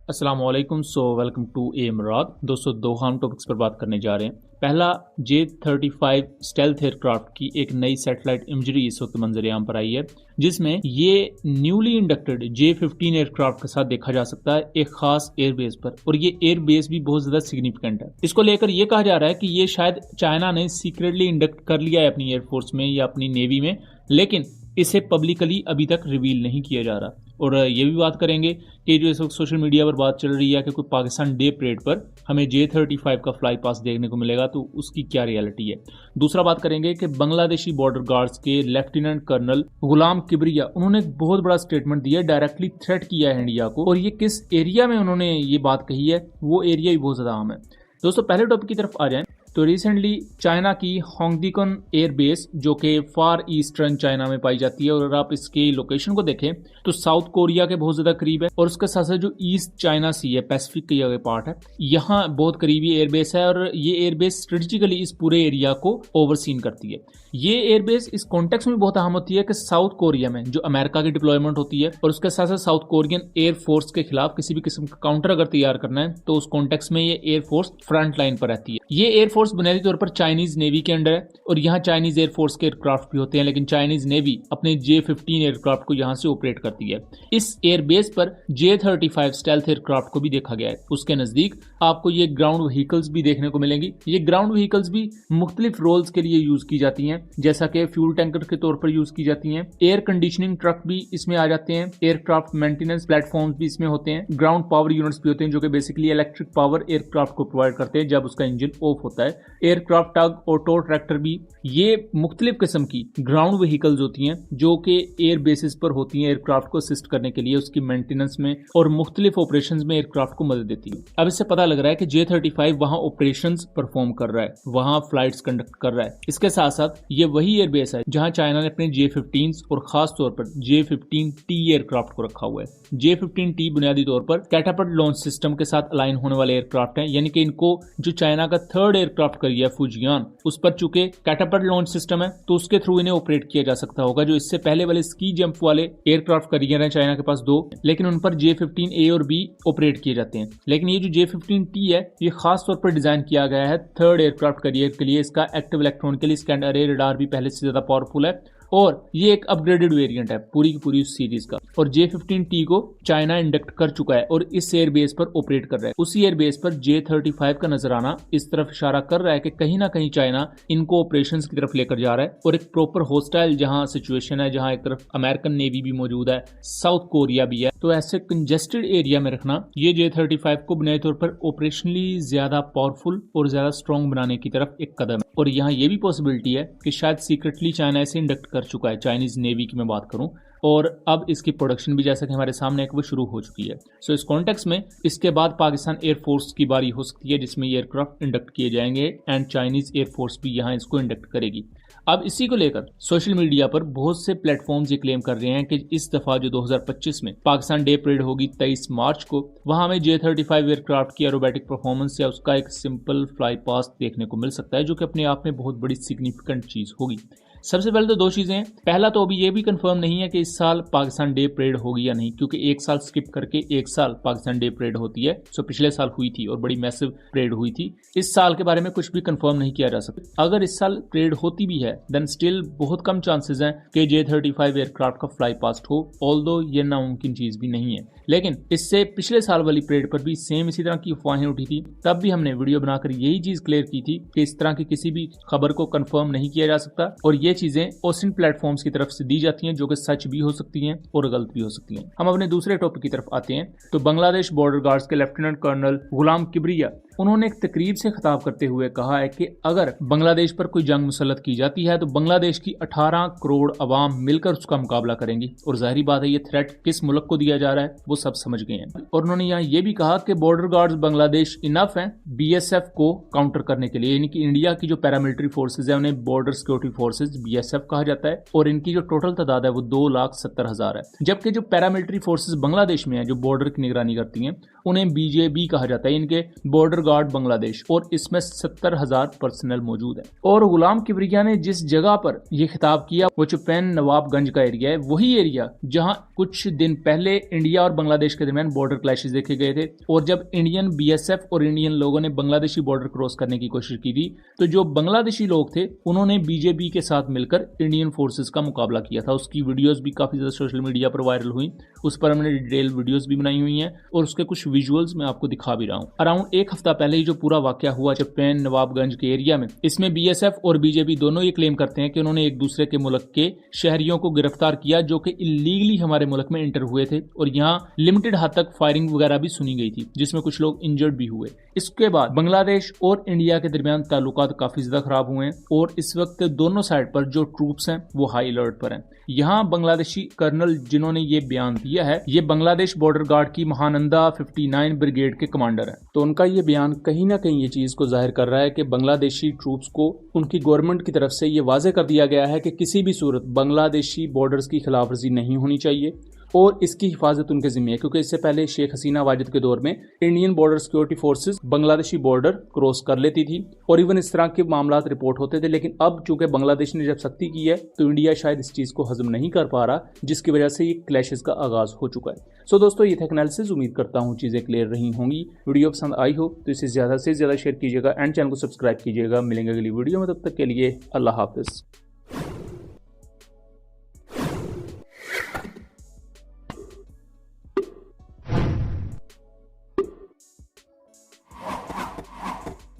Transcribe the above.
अस्सलाम वालेकुम। Welcome to ए मुराद। दोस्तों, दो हम टॉपिक्स पर बात करने जा रहे हैं। पहला, J-35 स्टेल्थ एयरक्राफ्ट की एक नई सैटेलाइट इमेजरी इस वक्त मंजर-ए-आम पर आई है, जिसमें ये न्यूली इंडक्टेड J-15 एयरक्राफ्ट के साथ देखा जा सकता है एक खास एयरबेस पर, और ये एयरबेस भी बहुत ज्यादा सिग्निफिकेंट है। इसको लेकर ये कहा जा रहा है कि ये शायद चाइना ने सीक्रेटली इंडक्ट कर लिया है अपनी एयरफोर्स में या अपनी नेवी में, लेकिन इसे पब्लिकली अभी तक रिवील नहीं किया जा रहा। और ये भी बात करेंगे कि जो इस वक्त सोशल मीडिया पर बात चल रही है कि कोई पाकिस्तान डे परेड पर हमें J-35 का फ्लाई पास देखने को मिलेगा, तो उसकी क्या रियलिटी है। दूसरा बात करेंगे कि बांग्लादेशी बॉर्डर गार्ड्स के लेफ्टिनेंट कर्नल गुलाम किबरिया, उन्होंने एक बहुत बड़ा स्टेटमेंट दिया, डायरेक्टली थ्रेट किया है इंडिया को, और ये किस एरिया में उन्होंने ये बात कही है, वो एरिया भी बहुत ज्यादा अहम है। दोस्तों, पहले टॉपिक की तरफ आ जाएं तो रिसेंटली चाइना की होंगडिकन एयरबेस, जो कि फार ईस्टर्न चाइना में पाई जाती है, और अगर आप इसकी लोकेशन को देखें तो साउथ कोरिया के बहुत ज्यादा करीब है, और उसके साथ साथ जो ईस्ट चाइना सी है, पैसिफिक की जगह पार्ट है, यहाँ बहुत करीबी एयरबेस है, और ये एयरबेस स्ट्रेटेजिकली इस पूरे एरिया को ओवरसीन करती है। ये एयरबेस इस कॉन्टेक्स्ट में बहुत अहम होती है कि साउथ कोरिया में जो अमेरिका की डिप्लॉयमेंट होती है, और उसके साथ साथ साउथ कोरियन एयरफोर्स के खिलाफ किसी भी किस्म का काउंटर अगर तैयार करना है, तो उस कॉन्टेक्स्ट में ये एयरफोर्स फ्रंट लाइन पर रहती है। ये एयरफोर्स बुनियादी तौर पर चाइनीज नेवी के अंडर है, और यहाँ चाइनीज एयरफोर्स के एयरक्राफ्ट भी होते हैं, लेकिन चाइनीज नेवी अपने J-15 एयरक्राफ्ट को यहाँ से ऑपरेट करती है। इस एयरबेस पर J-35 स्टेल्थ एयरक्राफ्ट को भी देखा गया है। उसके नजदीक आपको ये ग्राउंड व्हीकल्स भी देखने को मिलेंगी। ये ग्राउंड व्हीकल्स भी मुख्तलिफ रोल्स के लिए यूज की जाती हैं, जैसा कि फ्यूल टैंकर के तौर पर यूज की जाती हैं। एयर कंडीशनिंग ट्रक भी इसमें आ जाते हैं, एयरक्राफ्ट मेंटेनेंस प्लेटफॉर्म्स भी इसमें होते हैं, ग्राउंड पावर यूनिट्स भी होते हैं, जो कि बेसिकली इलेक्ट्रिक पावर एयरक्राफ्ट को प्रोवाइड करते हैं जब उसका इंजन ऑफ होता है। एयरक्राफ्ट टग और टो ट्रैक्टर भी, ये मुख्तलिफ किस्म की ग्राउंड व्हीकल्स होती हैं जो कि एयर बेसिस पर होती हैं, एयरक्राफ्ट को असिस्ट करने के लिए, उसकी मेंटेनेंस में और मुख्तलिफ ऑपरेशंस में एयरक्राफ्ट को मदद देती है। अब इससे पता लग रहा है कि J-35 वहां ऑपरेशंस परफॉर्म कर रहा है, वहां फ्लाइट्स कंडक्ट कर रहा है। इसके साथ साथ ये वही एयरबेस है जहां चाइना ने अपने J-15 और खास तौर पर J-15T एयरक्राफ्ट को रखा हुआ है। J-15T बुनियादी तौर पर कैटापल्ट लॉन्च सिस्टम के साथ अलाइन होने वाले एयरक्राफ्ट हैं, यानी कि इनको जो चाइना का थर्ड एयरक्राफ्ट करिए फुजियान, उस पर चूंकि कैटापल्ट लॉन्च सिस्टम है, तो उसके थ्रू इन्हें ऑपरेट किया जा सकता होगा। जो इससे पहले वाले स्की जंप वाले एयरक्राफ्ट करियर हैं चाइना के पास 2, लेकिन उन पर J-15A और B ऑपरेट किए जाते हैं। लेकिन ये जो J-15T है, ये खास तौर पर डिजाइन किया गया है थर्ड एयरक्राफ्ट करियर के लिए। इसका एक्टिव इलेक्ट्रॉनिकली स्कैन अरे रडार भी पहले से ज्यादा पावरफुल है, और ये एक अपग्रेडेड वेरिएंट है पूरी की पूरी सीरीज का। और J-15T को चाइना इंडक्ट कर चुका है और इस एयरबेस पर ऑपरेट कर रहा है। उसी एयरबेस पर J-35 का नजराना इस तरफ इशारा कर रहा है कि कहीं ना कहीं चाइना इनको ऑपरेशंस की तरफ लेकर जा रहा है, और एक प्रॉपर होस्टाइल जहां सिचुएशन है, जहां एक तरफ अमेरिकन नेवी भी मौजूद है, साउथ कोरिया भी है, तो ऐसे कंजेस्टेड एरिया में रखना ये J-35 को बुनियादी तौर पर ऑपरेशनली ज्यादा पावरफुल और ज्यादा स्ट्रॉन्ग बनाने की तरफ एक कदम है। और यहाँ ये भी पॉसिबिलिटी है कि शायद सीक्रेटली चाइना ऐसे इंडक्ट कर चुका है, चाइनीज नेवी की मैं बात करूं, और अब इसकी प्रोडक्शन भी जैसा कि हमारे सामने एक वो शुरू हो चुकी है। सो इस कॉन्टेक्स्ट में इसके बाद पाकिस्तान एयरफोर्स की बारी हो सकती है, जिसमें ये एयरक्राफ्ट इंडक्ट किए जाएंगे, एंड चाइनीज एयरफोर्स भी यहाँ इसको इंडक्ट करेगी। अब इसी को लेकर सोशल मीडिया पर बहुत से प्लेटफॉर्म्स ये क्लेम कर रहे हैं कि इस दफा जो 2025 में पाकिस्तान डे परेड होगी 23 मार्च को, वहां हमें J-35 एयरक्राफ्ट की एरोबैटिक परफॉर्मेंस या उसका एक सिंपल फ्लाई पास देखने को मिल सकता है, जो कि अपने आप में बहुत बड़ी सिग्निफिकेंट चीज होगी। सबसे पहले तो दो चीजें हैं। पहला तो अभी ये भी कंफर्म नहीं है कि इस साल पाकिस्तान डे परेड होगी या नहीं, क्योंकि एक साल स्किप करके एक साल पाकिस्तान डे परेड होती है। सो पिछले साल हुई थी और बड़ी मैसिव परेड हुई थी। इस साल के बारे में कुछ भी कंफर्म नहीं किया जा सकता। अगर इस साल परेड होती भी है, देन स्टिल बहुत कम चांसेस हैं कि J-35 एयरक्राफ्ट का फ्लाई पास्ट हो, ऑल्दो ये नामुमकिन चीज भी नहीं है। लेकिन इससे पिछले साल वाली परेड पर भी सेम इसी तरह की अफवाहें उठी थी। तब भी हमने वीडियो बनाकर यही चीज क्लियर की थी कि इस तरह की किसी भी खबर को कंफर्म नहीं किया जा सकता, और ये चीजें ओसिन प्लेटफॉर्म्स की तरफ से दी जाती हैं, जो कि सच भी हो सकती हैं और गलत भी हो सकती हैं। हम अपने दूसरे टॉपिक की तरफ आते हैं तो बांग्लादेश बॉर्डर गार्ड्स के लेफ्टिनेंट कर्नल गुलाम किबरिया, उन्होंने एक तकरीर से खिताब करते हुए कहा है कि अगर बांग्लादेश पर कोई जंग मुसल्लत की जाती है तो बांग्लादेश की 18 करोड़ अवाम मिलकर उसका मुकाबला करेंगी। और जाहिर बात है, ये थ्रेट किस मुल्क को दिया जा रहा है वो सब समझ गए हैं। और उन्होंने यहाँ ये भी कहा कि बॉर्डर गार्ड्स बांग्लादेश इनफ हैं BSF को काउंटर करने के लिए, यानी कि इंडिया की जो पैरामिलिट्री फोर्सेज है उन्हें बॉर्डर सिक्योरिटी फोर्सेज BSF कहा जाता है, और इनकी जो टोटल तादाद है वो 2,70,000 है। जबकि जो पैरामिलिट्री फोर्सेज बांग्लादेश में है, जो बॉर्डर की निगरानी करती हैं, उन्हें बीजेबी कहा जाता है, इनके बॉर्डर गार्ड बांग्लादेश, और इसमें 70,000 पर्सनल मौजूद है। और गुलाम किबरिया ने जिस जगह पर यह खिताब किया वो चुपैन नवाबगंज का एरिया है, वही एरिया जहां कुछ दिन पहले इंडिया और बांग्लादेश के दरमियान बॉर्डर क्लैशेस देखे गए थे। और जब इंडियन बीएसएफ और इंडियन लोगों ने बांग्लादेशी बॉर्डर क्रॉस करने की कोशिश की थी, तो जो बांग्लादेशी लोग थे उन्होंने बीजेपी के साथ मिलकर इंडियन फोर्सेस का मुकाबला किया था। उसकी वीडियोस भी काफी ज्यादा सोशल मीडिया पर वायरल हुई, उस पर हमने डिटेल वीडियोस भी बनाई हुई हैं और उसके कुछ विजुअल्स मैं आपको दिखा भी रहा हूं। अराउंड एक हफ्ता पहले ही जो पूरा वाकया हुआ चुपैन नवाबगंज के एरिया में, इसमें बीएसएफ और बीजेपी दोनों ये क्लेम करते हैं कि उन्होंने एक दूसरे के मुल्क के शहरियों को गिरफ्तार किया जो कि इलीगली हमारे मुल्क में एंटर हुए थे, और यहाँ लिमिटेड हद तक फायरिंग वगैरह भी सुनी गई थी जिसमें कुछ लोग इंजर्ड भी हुए। इसके बाद बांग्लादेश और इंडिया के दरमियान ताल्लुकात काफी ज्यादा खराब हुए हैं और इस वक्त दोनों साइड पर जो ट्रूप्स हैं वो हाई अलर्ट पर हैं। यहाँ बांग्लादेशी कर्नल जिन्होंने ये बयान दिया है, ये बांग्लादेश बॉर्डर गार्ड की महानंदा 59 ब्रिगेड के कमांडर हैं। तो उनका ये बयान कहीं ना कहीं ये चीज को जाहिर कर रहा है कि बांग्लादेशी ट्रूप्स को उनकी गवर्नमेंट की तरफ से ये वाजे कर दिया गया है कि किसी भी सूरत बांग्लादेशी बॉर्डर्स की खिलाफवर्जी नहीं होनी चाहिए और इसकी हिफाजत उनके जिम्मे है, क्योंकि इससे पहले शेख हसीना वाजिद के दौर में Indian border security forces Bangladeshi border cross कर लेती थी और इवन इस तरह के मामला रिपोर्ट होते थे। लेकिन अब चूंकि बांग्लादेश ने जब सख्ती की है तो इंडिया शायद इस चीज को हजम नहीं कर पा रहा, जिसकी वजह से ये क्लैशेस का आगाज हो चुका है। सो दोस्तों, ये था एनालिसिस। उम्मीद करता हूँ चीजें क्लियर रही होंगी। वीडियो पसंद आई हो तो इसे ज्यादा से ज्यादा शेयर कीजिएगा एंड चैनल को सब्सक्राइब कीजिएगा। मिलेंगे अगली वीडियो में, तब तक के लिए अल्लाह हाफिज।